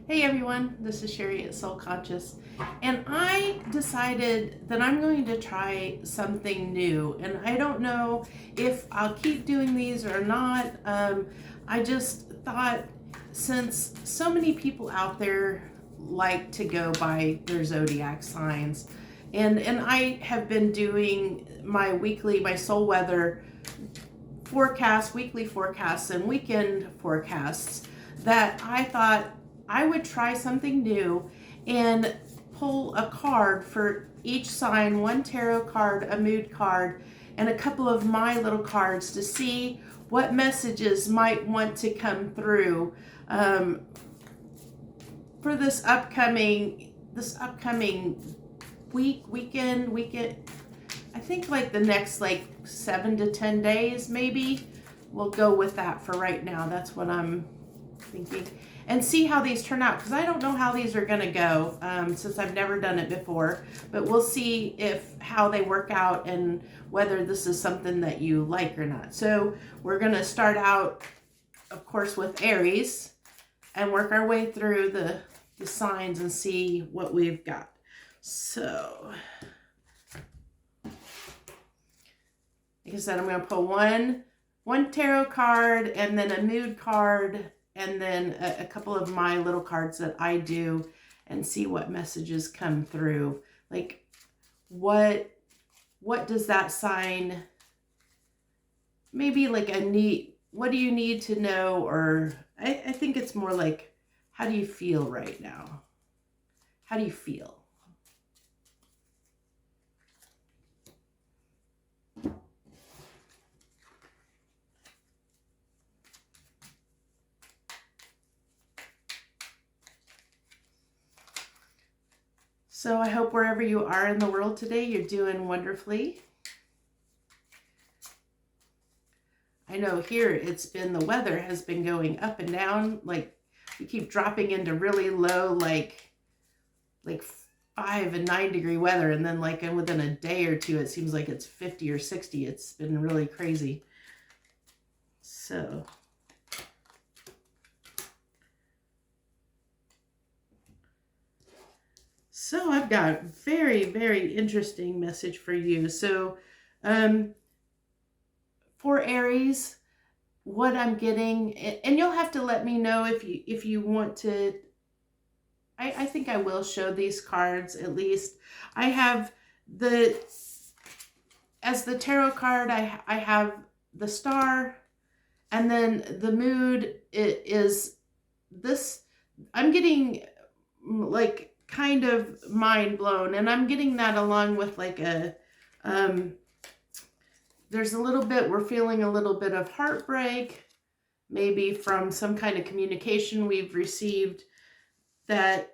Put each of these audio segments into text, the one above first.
Hey everyone, this is Sherry at Soul Conscious, and I decided that I'm going to try something new, and I don't know if I'll keep doing these or not. I just thought, since so many people out there like to go by their zodiac signs, and I have been doing my soul weather forecast, weekly forecasts, and weekend forecasts, that I thought I would try something new and pull a card for each sign, one tarot card, a mood card, and a couple of my little cards to see what messages might want to come through for this upcoming weekend. I think like the next like 7 to 10 days maybe. We'll go with that for right now. That's what I'm thinking. And see how these turn out, because I don't know how these are going to go since I've never done it before. But we'll see how they work out and whether this is something that you like or not. So we're going to start out, of course, with Aries and work our way through the signs and see what we've got. So, like I said, I'm going to pull one tarot card and then a mood card and then a couple of my little cards that I do, and see what messages come through. Like, what does that sign, maybe like what do you need to know? Or I think it's more like, how do you feel right now? How do you feel? So I hope wherever you are in the world today, you're doing wonderfully. I know here the weather has been going up and down. Like, we keep dropping into really low, like 5 and 9 degree weather. And then like within a day or two, it seems like it's 50 or 60. It's been really crazy. So I've got a very, very interesting message for you. So for Aries, what I'm getting, and you'll have to let me know if you want to. I think I will show these cards at least. I have as the tarot card, I have the star, and then the mood is this. I'm getting like kind of mind blown, and I'm getting that along with like there's a little bit, we're feeling a little bit of heartbreak, maybe from some kind of communication we've received that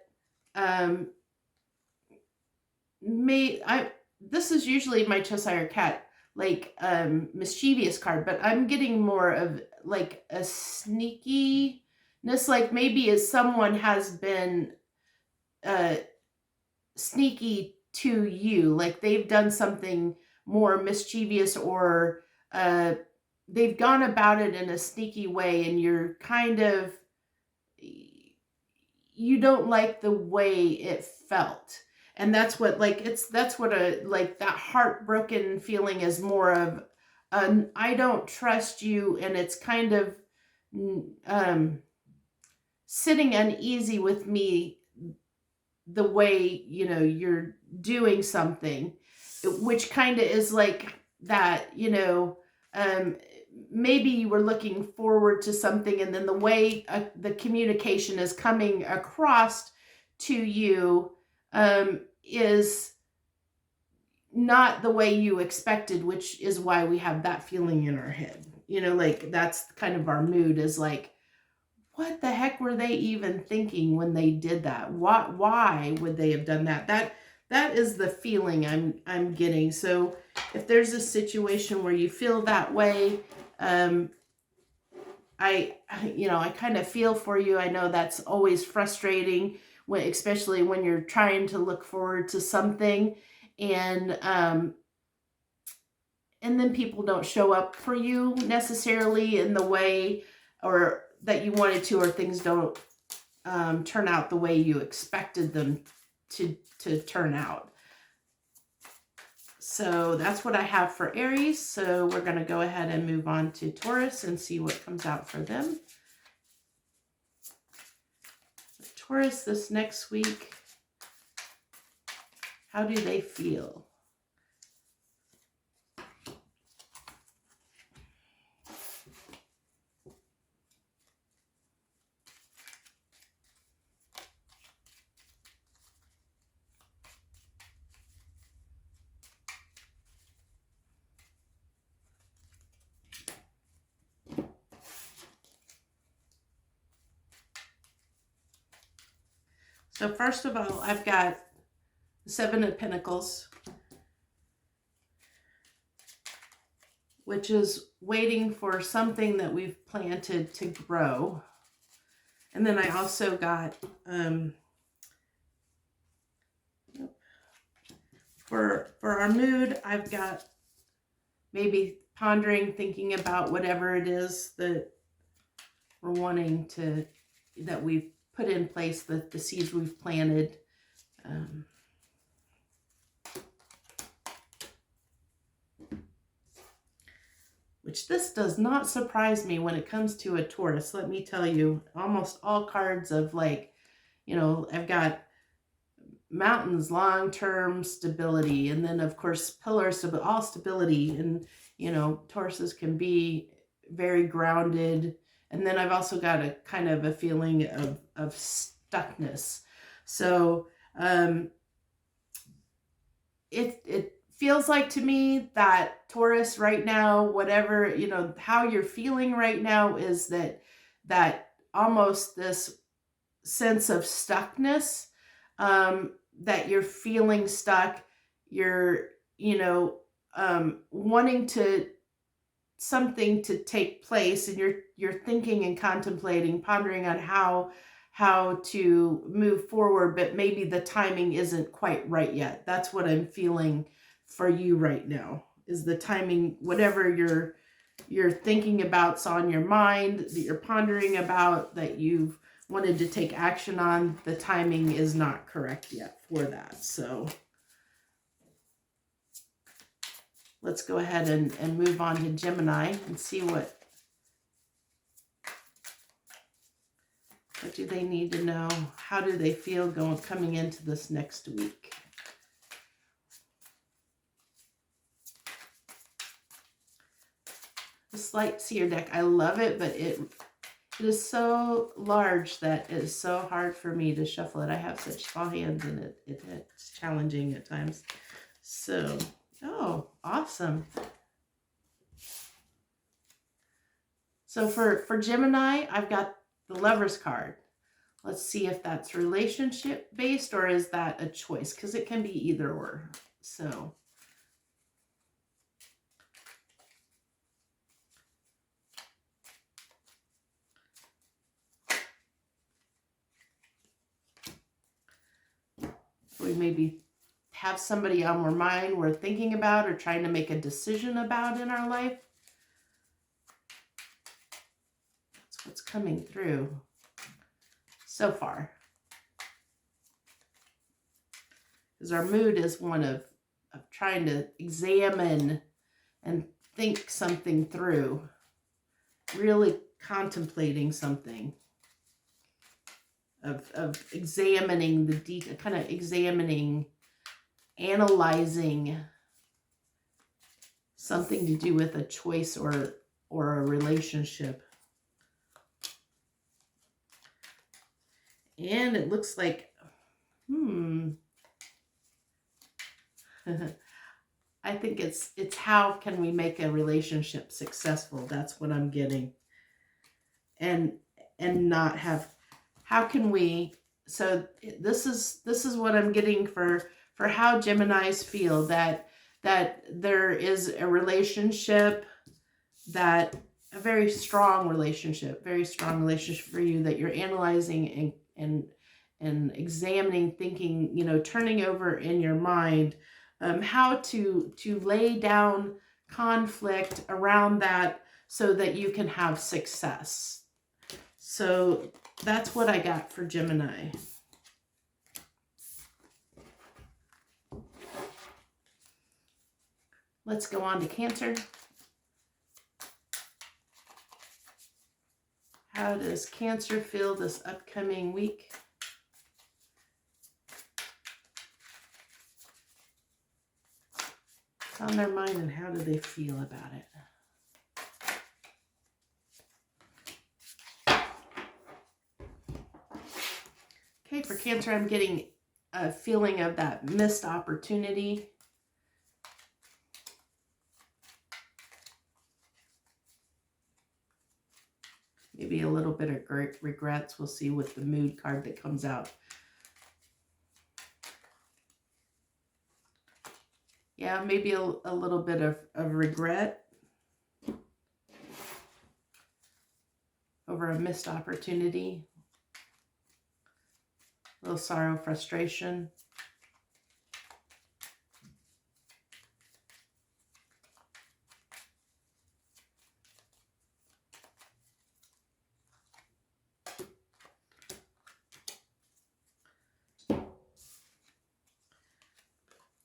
this is usually my Cheshire cat, like mischievous card, but I'm getting more of like a sneakiness, like maybe as someone has been sneaky to you, like they've done something more mischievous, or they've gone about it in a sneaky way, and you're kind of, you don't like the way it felt. And that's what, like, that's what like that heartbroken feeling is more of, I don't trust you, and it's kind of sitting uneasy with me the way, you're doing something, which kind of is like that, maybe you were looking forward to something, and then the way the communication is coming across to you is not the way you expected, which is why we have that feeling in our head. Like that's kind of our mood, is like, what the heck were they even thinking when they did that? Why would they have done that? That is the feeling I'm getting. So if there's a situation where you feel that way, I kind of feel for you. I know that's always frustrating, especially when you're trying to look forward to something, and then people don't show up for you necessarily in the way or that you wanted to, or things don't turn out the way you expected them to turn out. So that's what I have for Aries. So we're going to go ahead and move on to Taurus and see what comes out for them. Taurus this next week, how do they feel? So first of all, I've got the Seven of Pentacles, which is waiting for something that we've planted to grow. And then I also got, for our mood, I've got maybe pondering, thinking about whatever it is that we're wanting to, that we've put in place, the seeds we've planted. Which this does not surprise me when it comes to a Taurus. Let me tell you, almost all cards of like, you know, I've got mountains, long-term stability, and then of course pillars, all stability. And, you know, Tauruses can be very grounded. And then I've also got a kind of a feeling of stuckness. So it feels like to me that Taurus right now, whatever, you know, how you're feeling right now is that almost this sense of stuckness, that you're feeling stuck, you're, you know, wanting to something to take place, and you're thinking and contemplating, pondering on how to move forward, but maybe the timing isn't quite right yet. That's what I'm feeling for you right now, is the timing, whatever you're thinking about's on your mind, that you're pondering about, that you've wanted to take action on, the timing is not correct yet for that. So let's go ahead and move on to Gemini and see what do they need to know? How do they feel coming into this next week? The Slight Seer deck, I love it, but it is so large that it is so hard for me to shuffle it. I have such small hands, and it's challenging at times. So, oh, awesome. So for Gemini, I've got the Lover's card. Let's see if that's relationship based or is that a choice, because it can be either or. So we maybe have somebody on our mind we're thinking about or trying to make a decision about in our life. That's what's coming through so far. Because our mood is one of trying to examine and think something through, really contemplating something, of examining the detail, kind of examining, analyzing something to do with a choice or a relationship. And it looks like, I think it's how can we make a relationship successful? That's what I'm getting. And not have, how can we, so this is what I'm getting for how Geminis feel, that there is a relationship, that a very strong relationship for you, that you're analyzing and examining, thinking, you know, turning over in your mind how to lay down conflict around that so that you can have success. So that's what I got for Gemini. Let's go on to Cancer. How does Cancer feel this upcoming week? What's on their mind and how do they feel about it? Okay, for Cancer, I'm getting a feeling of that missed opportunity. Maybe a little bit of regrets. We'll see with the mood card that comes out. Yeah, maybe a little bit of regret over a missed opportunity. A little sorrow, frustration.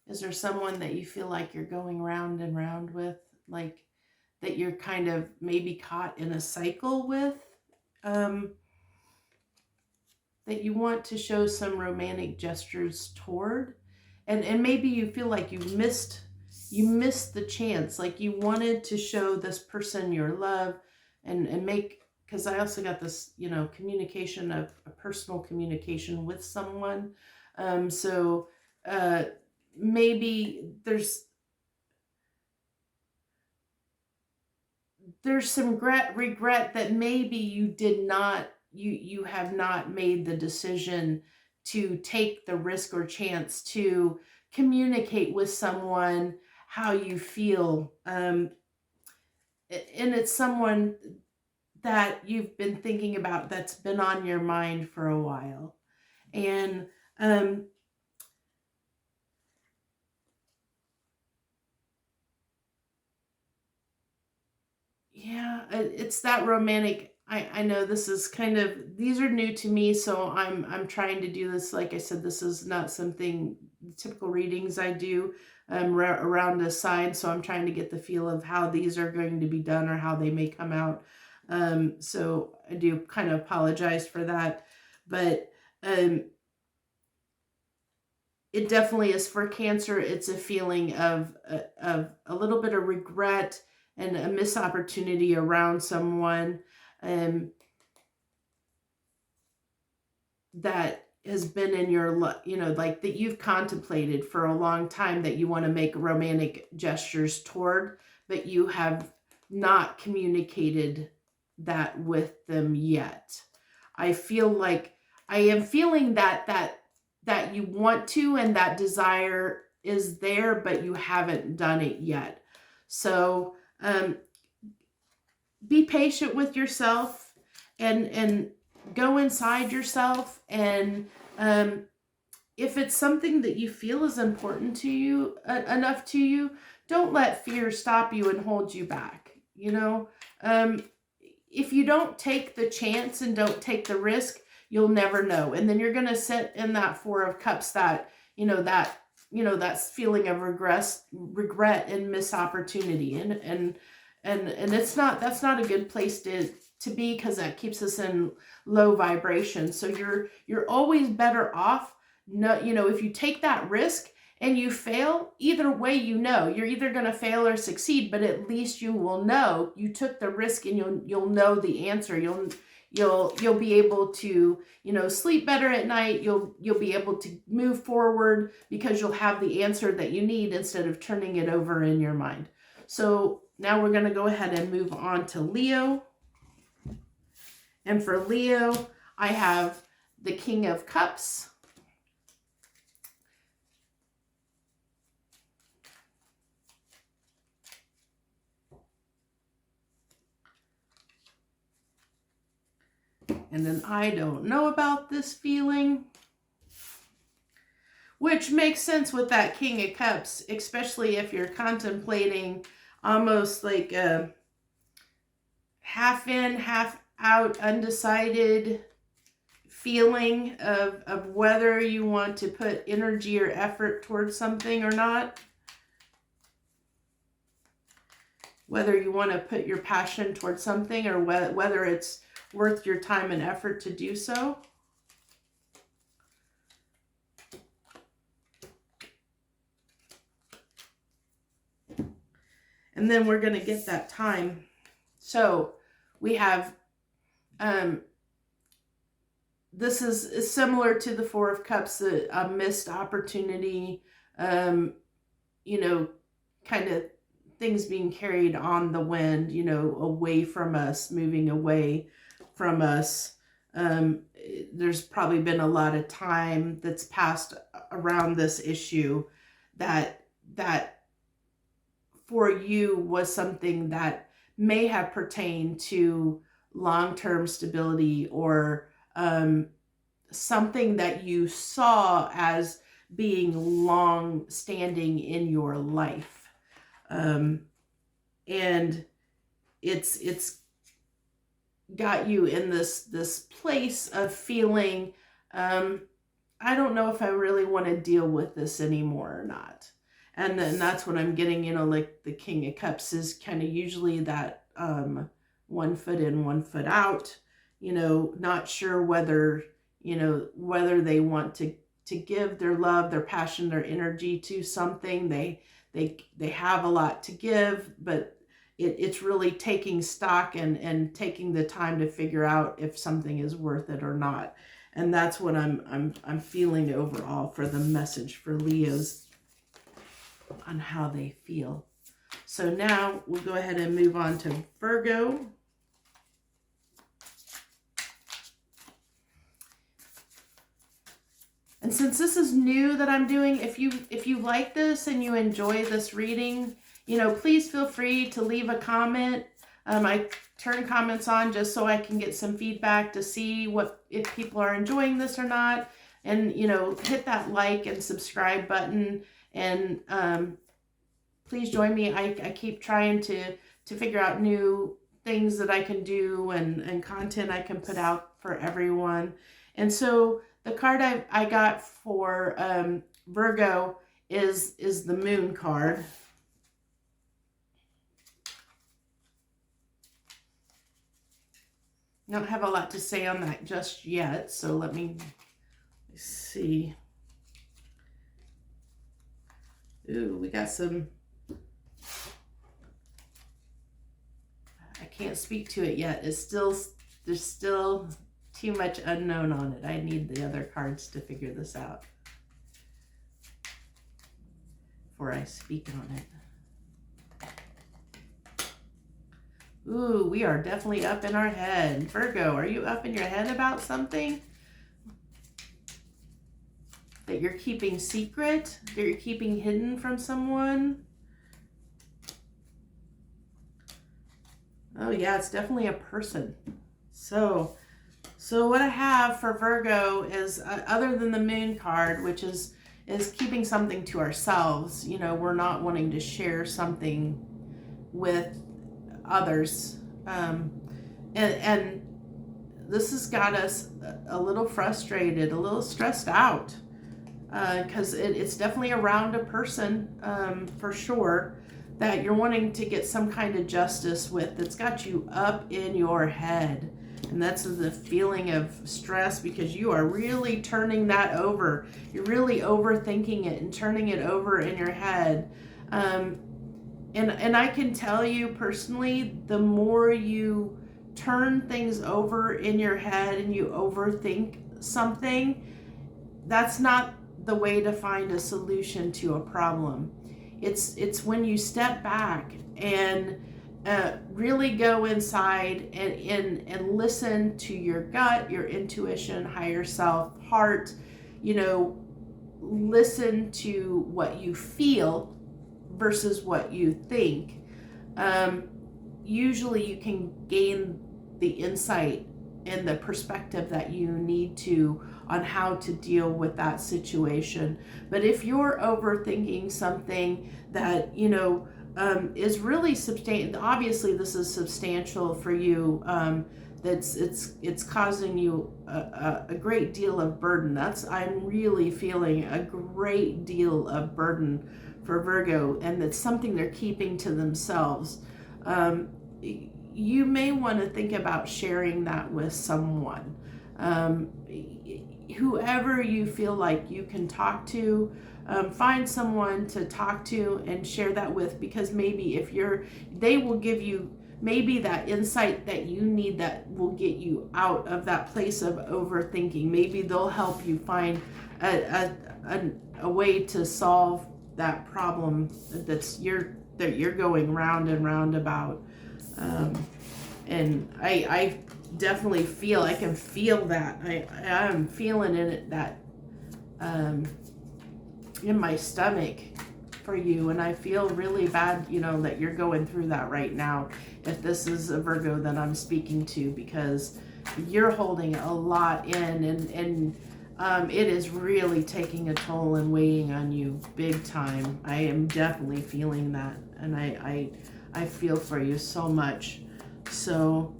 Is there someone that you feel like you're going round and round with? Like that you're kind of maybe caught in a cycle with? That you want to show some romantic gestures toward? And maybe you feel like you missed the chance. Like you wanted to show this person your love and make, because I also got this, you know, communication of a personal communication with someone. Maybe there's some regret that maybe you did not, you have not made the decision to take the risk or chance to communicate with someone how you feel. And it's someone that you've been thinking about, that's been on your mind for a while. And yeah, it's that romantic. I know this is kind of, these are new to me, so I'm trying to do this. Like I said, this is not something, typical readings I do around a sign, so I'm trying to get the feel of how these are going to be done or how they may come out. So I do kind of apologize for that, but it definitely is for Cancer. It's a feeling of a little bit of regret and a missed opportunity around someone that has been in your, you know, like that you've contemplated for a long time, that you want to make romantic gestures toward, but you have not communicated that with them yet. I feel like I am feeling that you want to, and that desire is there, but you haven't done it yet. So be patient with yourself and go inside yourself. And if it's something that you feel is important to you, enough to you, don't let fear stop you and hold you back. You know, if you don't take the chance and don't take the risk, you'll never know. And then you're going to sit in that Four of Cups, that feeling of regret and missed opportunity. And that's not a good place to be, because that keeps us in low vibration. So you're always better off, if you take that risk and you fail, either way, you're either going to fail or succeed, but at least you will know you took the risk, and you'll know the answer. You'll be able to, sleep better at night. You'll be able to move forward because you'll have the answer that you need instead of turning it over in your mind. So now we're going to go ahead and move on to Leo. And for Leo, I have the King of Cups. And then I don't know about this feeling, which makes sense with that King of Cups, especially if you're contemplating almost like a half in, half out, undecided feeling of whether you want to put energy or effort towards something or not. Whether you want to put your passion towards something or whether it's worth your time and effort to do so. And then we're going to get that time. So we have, this is similar to the Four of Cups, a missed opportunity, you know, kind of things being carried on the wind, you know, away from us, moving away from us. There's probably been a lot of time that's passed around this issue that for you was something that may have pertained to long-term stability or something that you saw as being long-standing in your life. And it's got you in this place of feeling, I don't know if I really want to deal with this anymore or not. And then that's what I'm getting, you know, like the King of Cups is kind of usually that 1 foot in, 1 foot out, you know, not sure whether, you know, whether they want to give their love, their passion, their energy to something. They have a lot to give, but it's really taking stock and taking the time to figure out if something is worth it or not. And that's what I'm feeling overall for the message for Leos on how they feel. So now we'll go ahead and move on to Virgo. And since this is new that I'm doing, if you like this and you enjoy this reading, you know, please feel free to leave a comment. I turn comments on just so I can get some feedback to see if people are enjoying this or not. And, you know, hit that like and subscribe button. And please join me. I keep trying to figure out new things that I can do and content I can put out for everyone. And so the card I got for Virgo is the Moon card. I don't have a lot to say on that just yet, so let me see. Ooh, we got some, I can't speak to it yet. There's still too much unknown on it. I need the other cards to figure this out before I speak on it. Ooh, we are definitely up in our head. Virgo, are you up in your head about something that you're keeping secret, that you're keeping hidden from someone? Oh yeah, it's definitely a person. So what I have for Virgo is, other than the Moon card, which is keeping something to ourselves. You know, we're not wanting to share something with others. And this has got us a little frustrated, a little stressed out, because it's definitely around a person, for sure, that you're wanting to get some kind of justice with, that's got you up in your head. And that's the feeling of stress, because you are really turning that over. You're really overthinking it and turning it over in your head. And I can tell you personally, the more you turn things over in your head and you overthink something, that's not the way to find a solution to a problem. It's when you step back and really go inside and listen to your gut, your intuition, higher self, heart, you know, listen to what you feel versus what you think. Usually you can gain the insight and the perspective that you need to on how to deal with that situation. But if you're overthinking something that, you know, is really substantial, obviously this is substantial for you, it's causing you a great deal of burden. I'm really feeling a great deal of burden for Virgo, and it's something they're keeping to themselves. You may want to think about sharing that with someone, whoever you feel like you can talk to. Find someone to talk to and share that with, because maybe they will give you maybe that insight that you need that will get you out of that place of overthinking. Maybe they'll help you find a way to solve that problem that you're going round and round about. And I definitely I can feel that. I'm feeling that in my stomach for you, and I feel really bad, that you're going through that right now, if this is a Virgo that I'm speaking to, because you're holding a lot in, and it is really taking a toll and weighing on you big time. I am definitely feeling that, and I feel for you so much. So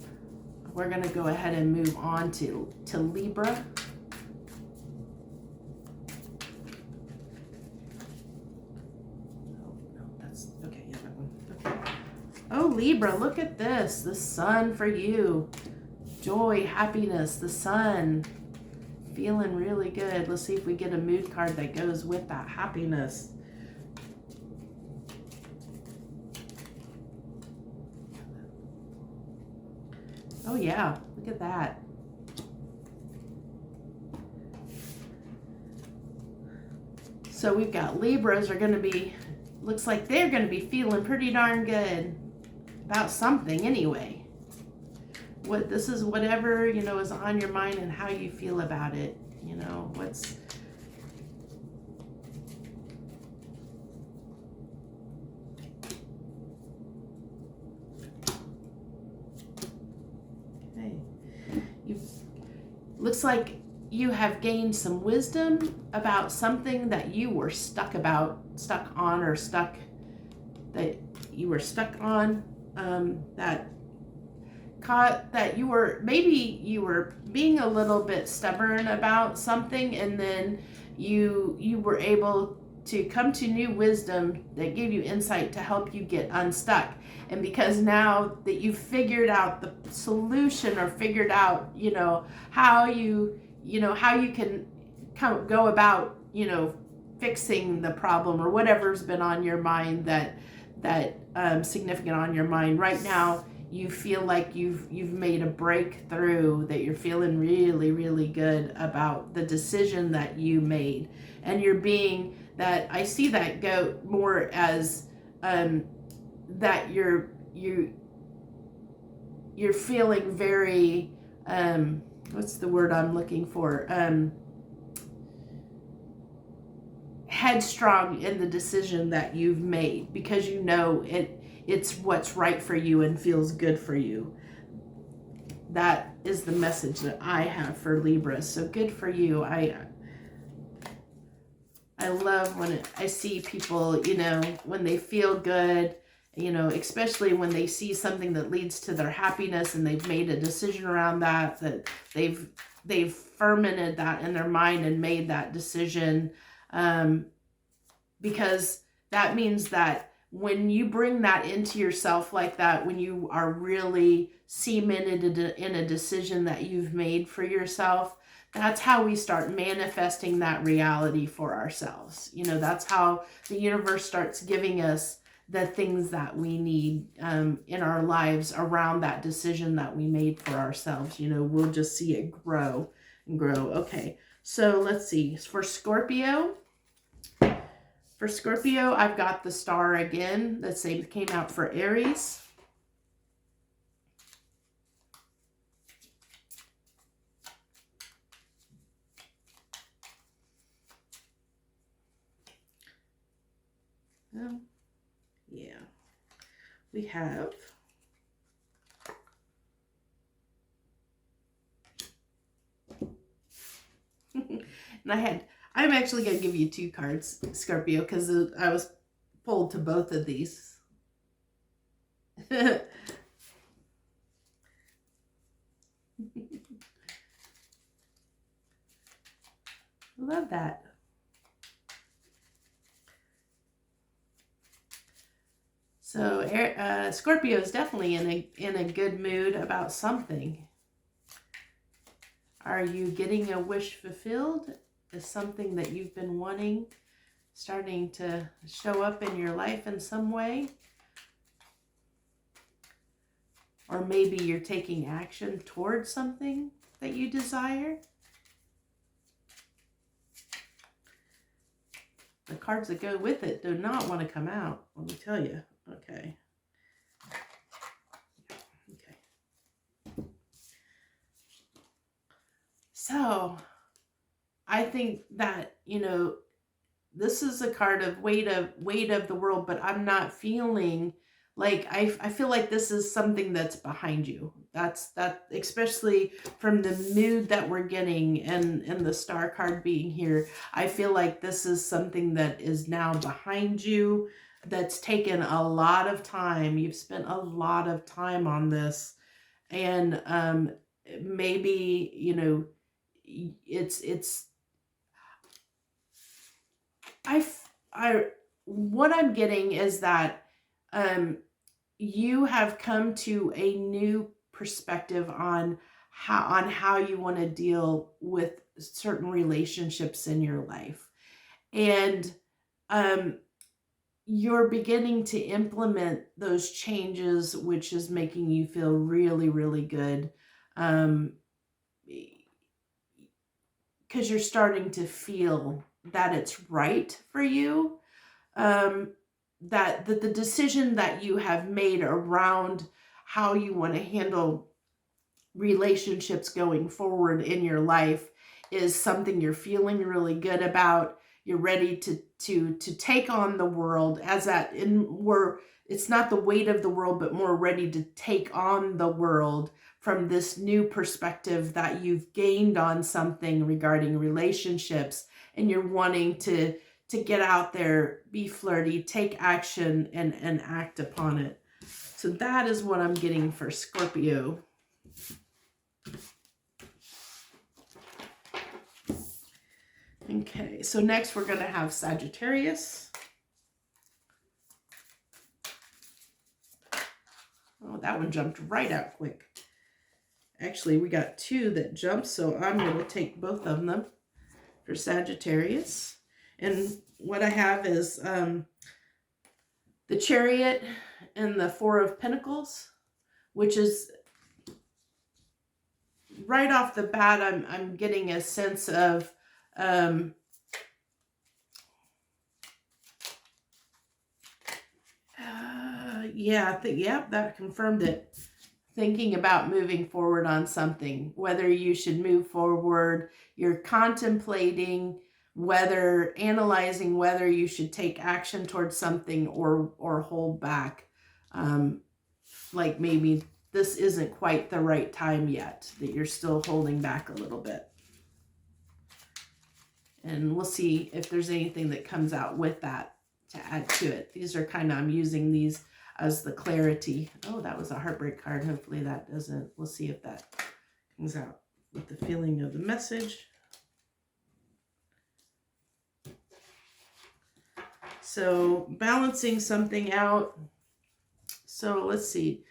we're going to go ahead and move on to Libra. Oh, Libra, look at this. The sun for you. Joy, happiness, the sun. Feeling really good. Let's see if we get a mood card that goes with that happiness. Oh, yeah. Look at that. So we've got Libras are going to be, looks like they're going to be feeling pretty darn good about something anyway. This is whatever, is on your mind and how you feel about it. What's... Okay. Looks like you have gained some wisdom about something that you were stuck on, that you were being a little bit stubborn about something, and then you were able to come to new wisdom that gave you insight to help you get unstuck. And because now that you've figured out the solution, or figured out how you can go about fixing the problem, or whatever's been on your mind that significant on your mind right now, you feel like you've made a breakthrough, that you're feeling really, really good about the decision that you made. And you're being that, I see that go more as that you're feeling very what's the word I'm looking for, headstrong in the decision that you've made, because it's what's right for you and feels good for you. That is the message that I have for Libra. So good for you. I love when I see people, when they feel good, especially when they see something that leads to their happiness, and they've made a decision around that they've fermented that in their mind and made that decision, because that means that when you bring that into yourself like that, when you are really cemented in a decision that you've made for yourself, that's how we start manifesting that reality for ourselves. That's how the universe starts giving us the things that we need in our lives around that decision that we made for ourselves. We'll just see it grow and grow. Okay, so let's see. For Scorpio, I've got the star again. The same came out for Aries. Oh, yeah. We have and I'm actually going to give you two cards, Scorpio, because I was pulled to both of these. I love that. So Scorpio is definitely in a good mood about something. Are you getting a wish fulfilled? Is something that you've been wanting starting to show up in your life in some way? Or maybe you're taking action towards something that you desire? The cards that go with it do not want to come out, let me tell you. Okay. Okay. So, I think that, you know, this is a card of weight of the world, but I'm not feeling like, I feel like this is something that's behind you. That especially from the mood that we're getting and the star card being here. I feel like this is something that is now behind you, that's taken a lot of time. You've spent a lot of time on this, and maybe, you know, it's what I'm getting is that you have come to a new perspective on how you want to deal with certain relationships in your life, and you're beginning to implement those changes, which is making you feel really, really good, because you're starting to feel that it's right for you. That the decision that you have made around how you want to handle relationships going forward in your life is something you're feeling really good about. You're ready to take on the world as that it's not the weight of the world, but more ready to take on the world from this new perspective that you've gained on something regarding relationships, and you're wanting to get out there, be flirty, take action, and act upon it. So that is what I'm getting for Scorpio. Okay, so next we're going to have Sagittarius. Oh, that one jumped right out quick. Actually, we got two that jumped, so I'm going to take both of them for Sagittarius. And what I have is the Chariot and the Four of Pentacles, which is right off the bat, I'm getting a sense of that confirmed it. Thinking about moving forward on something, whether you should move forward, you're contemplating analyzing whether you should take action towards something or hold back. Like maybe this isn't quite the right time yet, that you're still holding back a little bit. And we'll see if there's anything that comes out with that to add to it. These are kind of, I'm using these as the clarity. Oh, that was a heartbreak card. Hopefully that doesn't, we'll see if that comes out with the feeling of the message. So balancing something out. So let's see.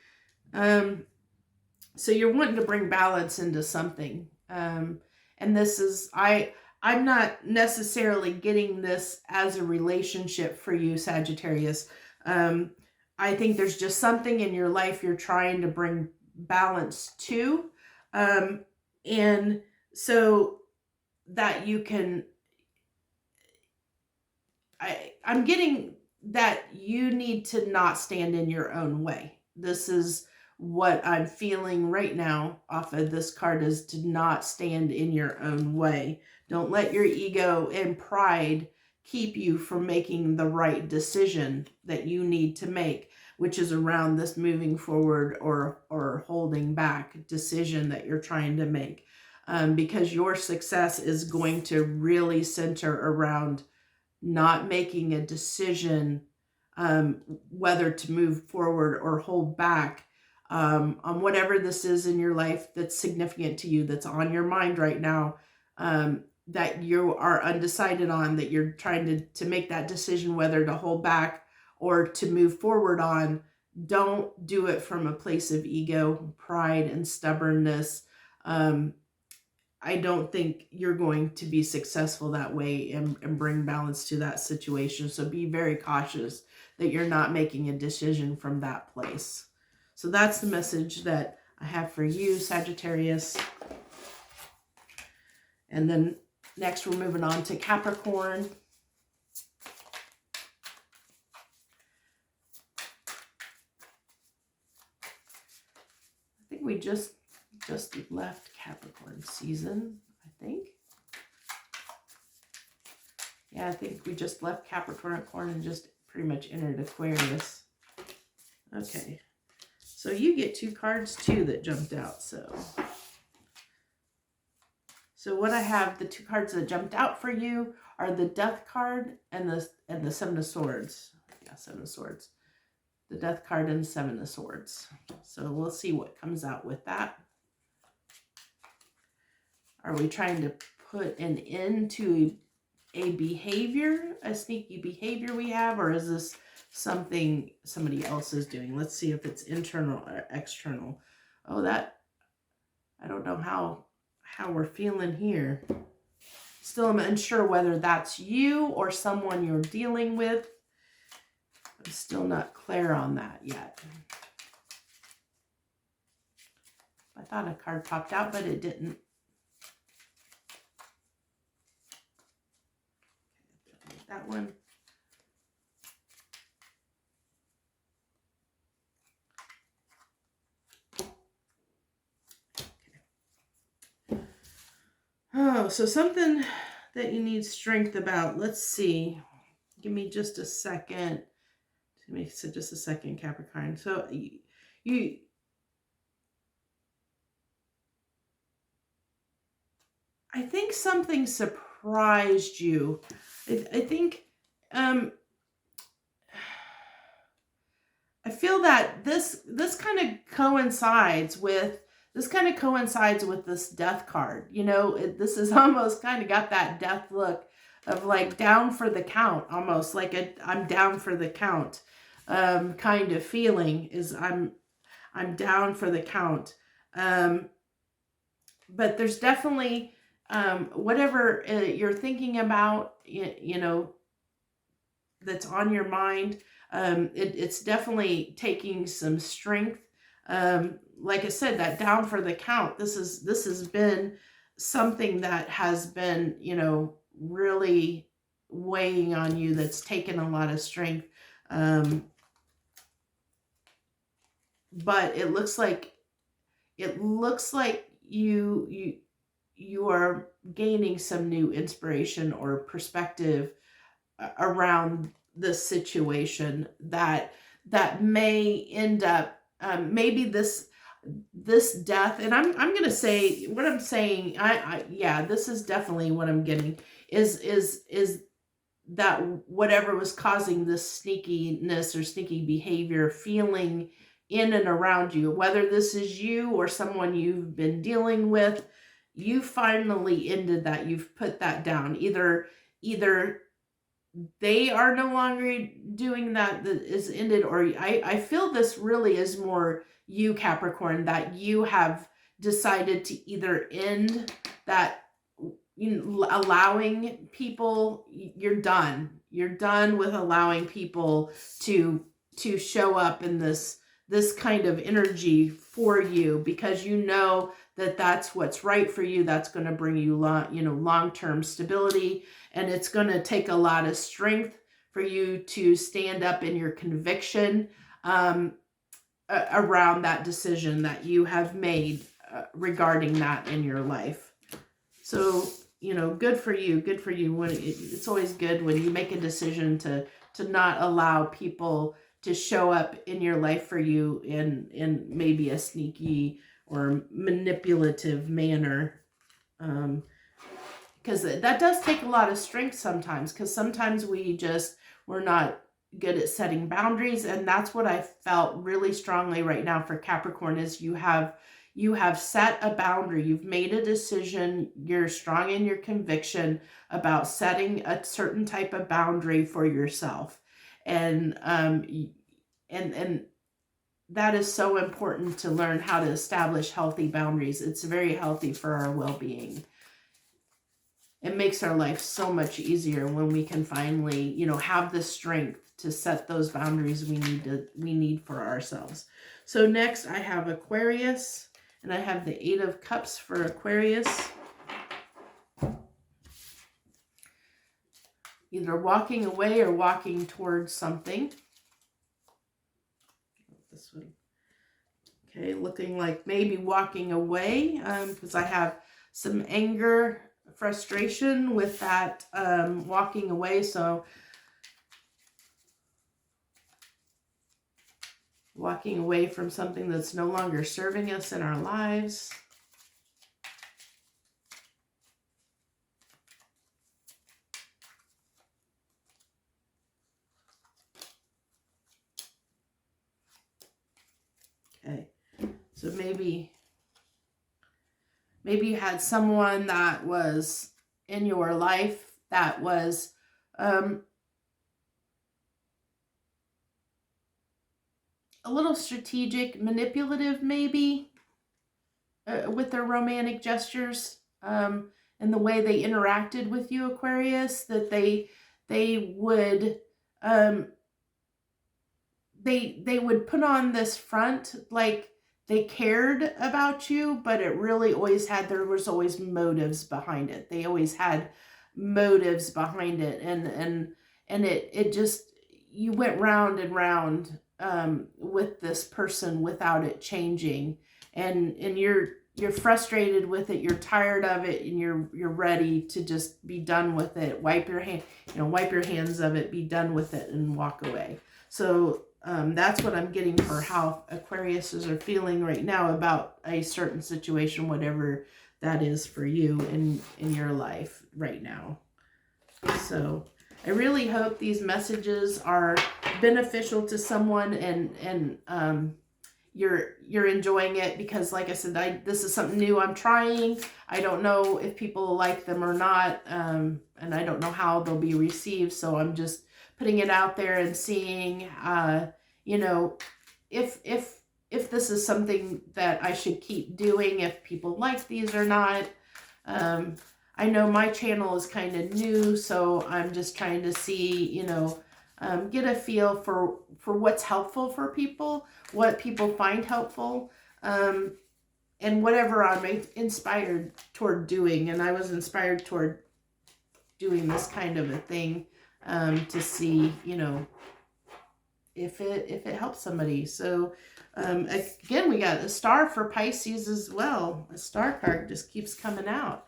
So you're wanting to bring balance into something. And this is, I'm not necessarily getting this as a relationship for you, Sagittarius. I think there's just something in your life you're trying to bring balance to. And so that you can, I'm getting that you need to not stand in your own way. This is what I'm feeling right now off of this card, is to not stand in your own way. Don't let your ego and pride keep you from making the right decision that you need to make, which is around this moving forward or holding back decision that you're trying to make. Because your success is going to really center around not making a decision whether to move forward or hold back on whatever this is in your life that's significant to you, that's on your mind right now. that you are undecided on, that you're trying to make that decision whether to hold back or to move forward on, don't do it from a place of ego, pride, and stubbornness. I don't think you're going to be successful that way and bring balance to that situation. So be very cautious that you're not making a decision from that place. So that's the message that I have for you, Sagittarius. And then next we're moving on to Capricorn. I think we just left Capricorn season, I think. Yeah, I think we just left Capricorn and just pretty much entered Aquarius. Okay. So you get 2 cards too that jumped out. So what I have, the 2 cards that jumped out for you are the Death card and the Seven of Swords. Yeah, Seven of Swords. The Death card and 7 of Swords. So we'll see what comes out with that. Are we trying to put an end to a behavior, a sneaky behavior we have, or is this something somebody else is doing? Let's see if it's internal or external. Oh, that, I don't know how we're feeling here. Still, I'm unsure whether that's you or someone you're dealing with. I'm still not clear on that yet. I thought a card popped out, but it didn't. That one. Okay. Oh, so something that you need strength about. Let's see. Give me just a second. Just a second, Capricorn. So you I think something surprised you. I think I feel that this kind of coincides with this Death card. You know, this is almost kind of got that death look of like down for the count, almost like I'm down for the count kind of feeling. Is I'm down for the count. But there's definitely whatever you're thinking about, you know, that's on your mind. It's definitely taking some strength. Like I said, that down for the count. This has been something that has been, you know, really weighing on you. That's taken a lot of strength. But it looks like you are gaining some new inspiration or perspective around this situation that may end up maybe this death. And I'm gonna say what I'm saying. Yeah, this is definitely what I'm getting is that whatever was causing this sneakiness or sneaky behavior feeling in and around you, whether this is you or someone you've been dealing with, you finally ended that. You've put that down. Either they are no longer doing that is ended, or I feel this really is more you, Capricorn, that you have decided to either end that, allowing people, you're done with allowing people to show up in this kind of energy for you, because you know that that's what's right for you. That's going to bring you long-term stability, and it's going to take a lot of strength for you to stand up in your conviction around that decision that you have made regarding that in your life. So, good for you. Good for you. It's always good when you make a decision to not allow people to show up in your life for you in maybe a sneaky or manipulative manner. Because that does take a lot of strength sometimes, because sometimes we're not good at setting boundaries. And that's what I felt really strongly right now for Capricorn, is you have You have set a boundary. You've made a decision. You're strong in your conviction about setting a certain type of boundary for yourself. And that is so important, to learn how to establish healthy boundaries. It's very healthy for our well-being. It makes our life so much easier when we can finally, you know, have the strength to set those boundaries we need for ourselves. So next I have Aquarius, and I have the 8 of Cups for Aquarius. Either walking away or walking towards something. This one. Okay, looking like maybe walking away, because I have some anger, frustration with that walking away. So walking away from something that's no longer serving us in our lives. Okay, so maybe you had someone that was in your life that was a little strategic, manipulative maybe, with their romantic gestures, and the way they interacted with you, Aquarius, that they would they would put on this front like they cared about you, but it really always had, there was always motives behind it. They always had motives behind it, and it just, you went round and round with this person without it changing, and you're frustrated with it, you're tired of it, and you're ready to just be done with it. Wipe your hands of it, be done with it, and walk away. So that's what I'm getting for how Aquariuses are feeling right now about a certain situation, whatever that is for you in your life right now. So I really hope these messages are beneficial to someone, and you're enjoying it, because like I said, this is something new I'm trying. I don't know if people like them or not, and I don't know how they'll be received, so I'm just putting it out there and seeing, you know, if this is something that I should keep doing, if people like these or not. I know my channel is kind of new, so I'm just trying to see, you know, get a feel for what's helpful for people, what people find helpful, and whatever I'm inspired toward doing. And I was inspired toward doing this kind of a thing, to see, you know, if it helps somebody. So again, we got a star for Pisces as well. A star card just keeps coming out.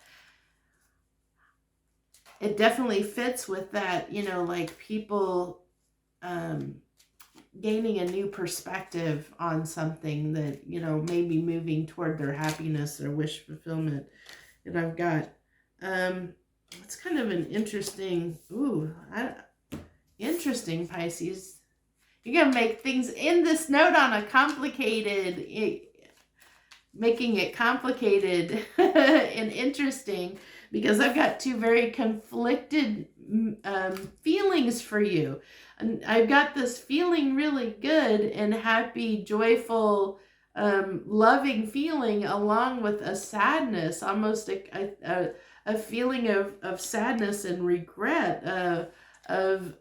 It definitely fits with that, you know, like people gaining a new perspective on something that, you know, maybe moving toward their happiness or wish fulfillment. And I've got it's kind of an interesting, interesting, Pisces. You're going to make things in this note on a complicated, making it complicated and interesting, because I've got two very conflicted feelings for you. And I've got this feeling really good and happy, joyful, loving feeling, along with a sadness, almost a feeling of sadness and regret, of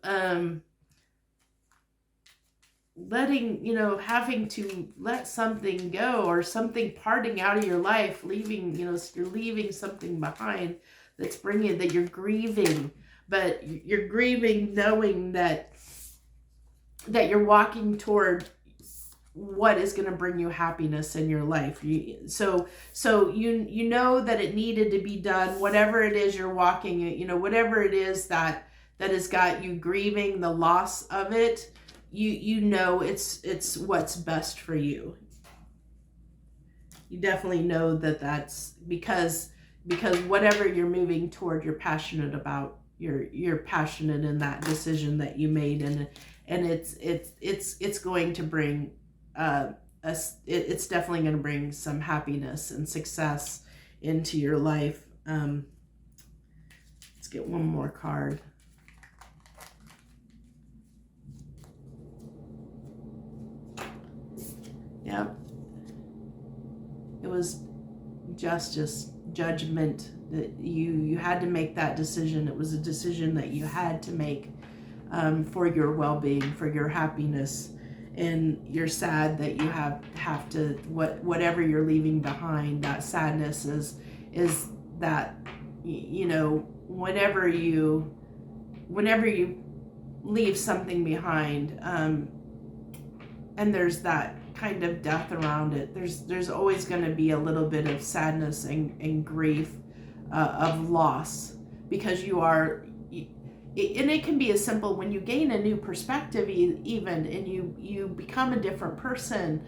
letting, you know, having to let something go, or something parting out of your life, leaving, you know, you're leaving something behind that's bringing, that you're grieving, but you're grieving knowing that you're walking toward what is going to bring you happiness in your life. So you know that it needed to be done, whatever it is you're walking, you know, whatever it is that has got you grieving the loss of it, you know it's what's best for you. You definitely know that that's because whatever you're moving toward, you're passionate about. You're passionate in that decision that you made, and it's going to bring a it's definitely going to bring some happiness and success into your life. Let's get one more card. Yep. It was justice, judgment, that you had to make that decision. It was a decision that you had to make for your well-being, for your happiness. And you're sad that you have to, whatever you're leaving behind, that sadness is that, you know, whenever you leave something behind, and there's that kind of death around it, there's always going to be a little bit of sadness and grief of loss, because you are, and it can be as simple when you gain a new perspective even, and you become a different person.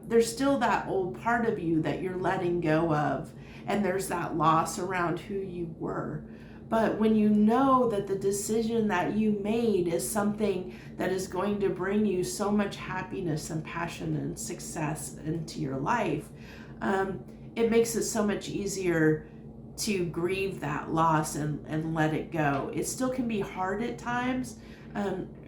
There's still that old part of you that you're letting go of, and there's that loss around who you were. But when you know that the decision that you made is something that is going to bring you so much happiness and passion and success into your life, it makes it so much easier to grieve that loss and let it go. It still can be hard at times,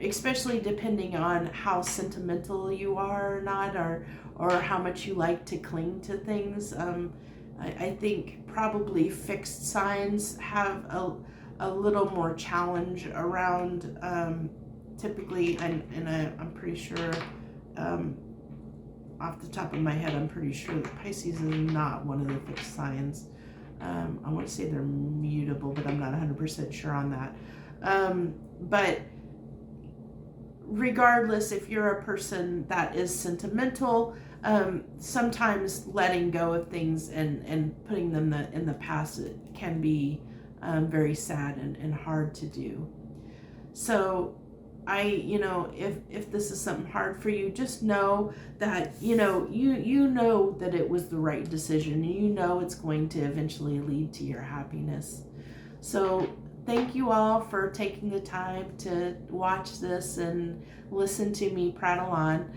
especially depending on how sentimental you are or not, or how much you like to cling to things. I think probably fixed signs have a little more challenge around, typically, and I'm pretty sure, off the top of my head, I'm pretty sure that Pisces is not one of the fixed signs. I want to say they're mutable, but I'm not 100% sure on that. But regardless, if you're a person that is sentimental, sometimes letting go of things and putting them in the past, it can be very sad and hard to do. So if this is something hard for you, just know that, you know that it was the right decision. You know it's going to eventually lead to your happiness. So thank you all for taking the time to watch this and listen to me prattle on.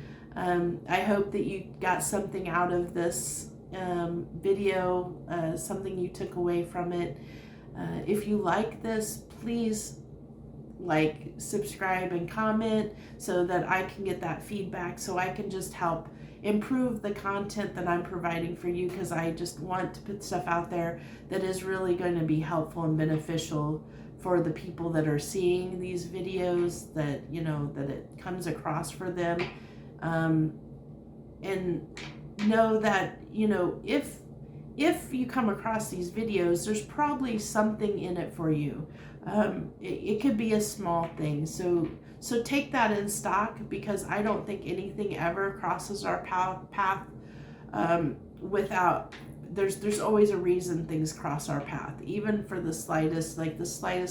I hope that you got something out of this video, something you took away from it. If you like this, please like, subscribe, and comment so that I can get that feedback, so I can just help improve the content that I'm providing for you, because I just want to put stuff out there that is really going to be helpful and beneficial for the people that are seeing these videos, that, that it comes across for them. And know that, if you come across these videos, there's probably something in it for you. It could be a small thing. So take that in stock, because I don't think anything ever crosses our path without, there's always a reason things cross our path, even for the slightest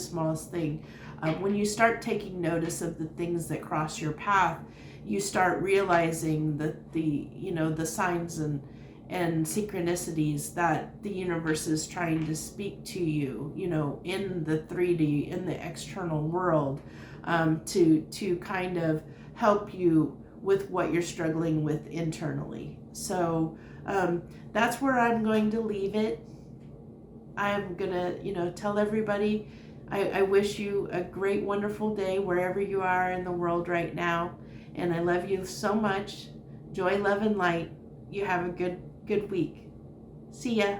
smallest thing. When you start taking notice of the things that cross your path, you start realizing that the signs and synchronicities that the universe is trying to speak to you, in the 3D, in the external world, to kind of help you with what you're struggling with internally. So that's where I'm going to leave it. I'm gonna, tell everybody, I wish you a great, wonderful day wherever you are in the world right now. And I love you so much. Joy, love, and light. You have a good week. See ya.